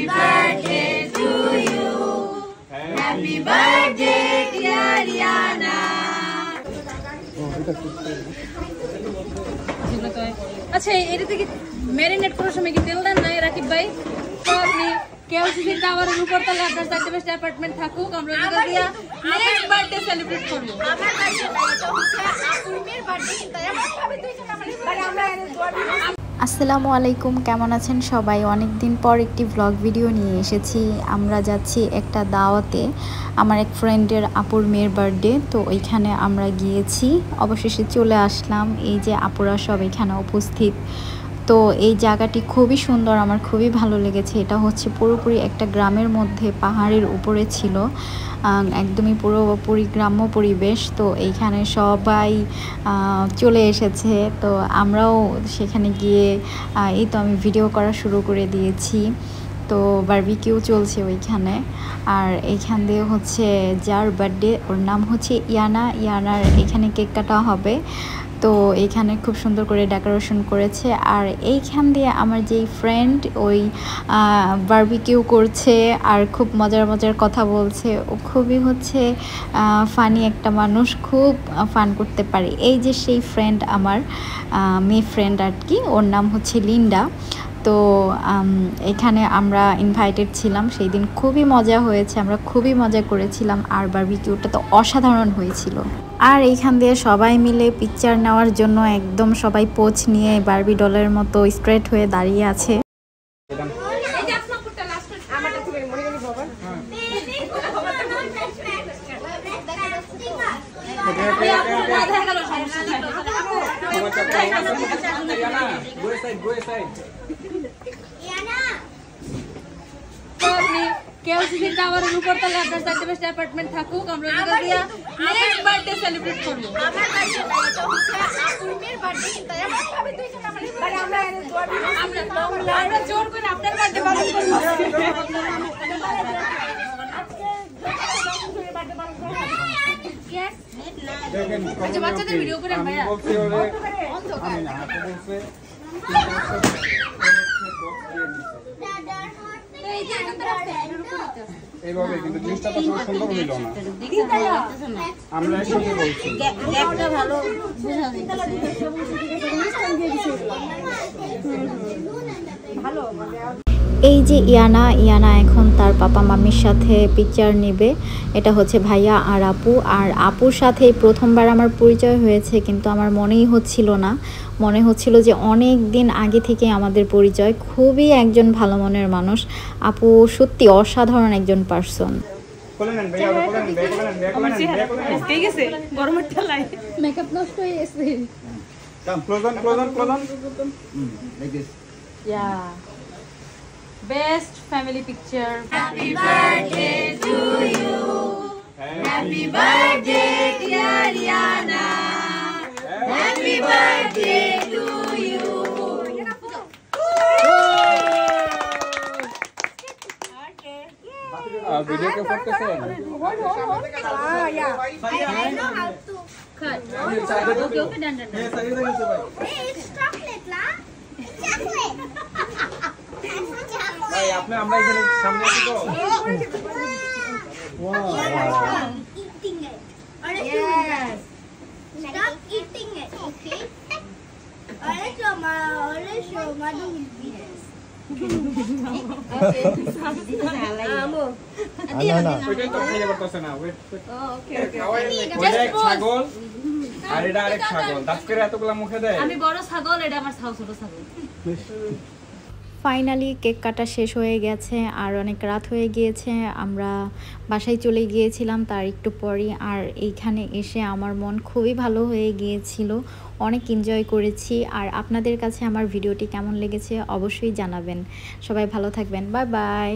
Happy birthday to you. Happy birthday dear Rihanna. আচ্ছা এটাতে কি ম্যারিনেট করার সময় কি তেল দেন না রাকিব ভাই? তো আপনি কেওসিসি টাওয়ারের উপর তলা আপনার চারটে পাঁচটা অ্যাপার্টমেন্ট থাকুক, আমরা এটা দিয়া নেক্সট বার্থডে সেলিব্রেট করব। আমার বার্থডে না, এটা হচ্ছে আপুর মেয়ের বার্থডে, কিন্তু এমন ভাবে দুইজন আমরা আসসালামু আলাইকুম, কেমন আছেন সবাই? অনেক দিন পর একটি ব্লগ ভিডিও নিয়ে এসেছি। আমরা যাচ্ছি একটা দাওয়াতে, আমার এক ফ্রেন্ডের আপুর মেয়ের বার্থডে, তো ওইখানে আমরা গিয়েছি, অবশেষে চলে আসলাম। এই যে আপুরা সব এখানে উপস্থিত। তো এই জায়গাটি খুবই সুন্দর, আমার খুবই ভালো লেগেছে। এটা হচ্ছে পুরোপুরি একটা গ্রামের মধ্যে, পাহাড়ের উপরে ছিল, একদমই পুরোপুরি গ্রাম্য পরিবেশ। তো এইখানে সবাই চলে এসেছে, তো আমরাও সেখানে গিয়ে এই তো আমি ভিডিও করা শুরু করে দিয়েছি। তো বারবিকিউ চলছে ওইখানে, আর এইখান দিয়ে হচ্ছে যার বার্থডে ওর নাম হচ্ছে ইয়ানার এখানে কেক কাটা হবে। তো এইখানে খুব সুন্দর করে ডেকোরেশন করেছে, আর এইখান দিয়ে আমার যেই ফ্রেন্ড ওই বারবিকিউ করছে আর খুব মজার কথা বলছে। ও খুবই হচ্ছে ফানি একটা মানুষ, খুব ফান করতে পারে। এই যে সেই ফ্রেন্ড আমার মেয়ে ফ্রেন্ড আর কি, ওর নাম হচ্ছে লিন্ডা। তো এখানে আমরা ইনভাইটেড ছিলাম, সেই দিন খুবই মজা হয়েছে, আমরা খুবই মজা করেছিলাম, আর বারবিকিউটা তো অসাধারণ হয়েছিল। আর এইখান দিয়ে সবাই মিলে পিকচার নেওয়ার জন্য একদম সবাই পোজ নিয়ে বারবি ডলের মতো স্ট্রেট হয়ে দাঁড়িয়ে আছে। কেওসিসি টাওয়ারের উপর তলা আপনার চারটে পাঁচটা অ্যাপার্টমেন্ট থাকুক, আমরা এটা দিয়া নেক্সট বার্থডে সেলিব্রেট করব। আমার বার্থডে না, এটা হচ্ছে আপুর মেয়ের বার্থডে, কিন্তু এমন ভাবে দুইজন আমরা জোর করে আপনার বার্থডে পালন করব। আচ্ছা বাচ্চাদের ভিডিও করেন ভাইয়া। এইভাবে কিন্তু জিনিসটা তো সুন্দর হইল না, আমরা একসাথে বলছি একটা ভালো বুঝা যাচ্ছে ভালো। এই যে ইয়ানা এখন তার পাপা মাম্মির সাথে পিকচার নেবে। এটা হচ্ছে ভাইয়া আর আপু, আর আপুর সাথে প্রথমবার আমার পরিচয় হয়েছে, কিন্তু আমার মনেই হচ্ছিল না, মনে হচ্ছিল যে অনেক দিন আগে থেকে আমাদের পরিচয়। খুবই একজন ভালো মনের মানুষ, আপু সত্যি অসাধারণ একজন পার্সন। মেকআপ নষ্ট হয়ে গেছে। Best family picture. Happy birthday to you. Happy birthday dear Rihanna. Happy birthday to you. Video K photo করতে I know how to. Cut. Okay, done. Hey, it's chocolate, la. Chocolate. ভাই আপনি আমরা এখানে সামনে আসি তো। Eating it. Yes. Stop eating it, okay? Show Madu will be this. Okay. ওইটাই তো খাইতে পারতেছে না। ওয়েট। Okay. ওইটা এক ছাগল আর এটা আরেক ছাগল, দাঁত করে এতগুলা মুখে দেয়। আমি বড় ছাগল, এটা আমার ছোট ছাগল। ফাইনালি কেক কাটা শেষ হয়ে গেছে, আর অনেক রাত হয়ে গিয়েছে, আমরা বাসায় চলে গিয়েছিলাম তার একটু পরই। আর এইখানে এসে আমার মন খুবই ভালো হয়ে গিয়েছিল, অনেক এনজয় করেছি। আর আপনাদের কাছে আমার ভিডিওটি কেমন লেগেছে অবশ্যই জানাবেন। সবাই ভালো থাকবেন, বাই বাই।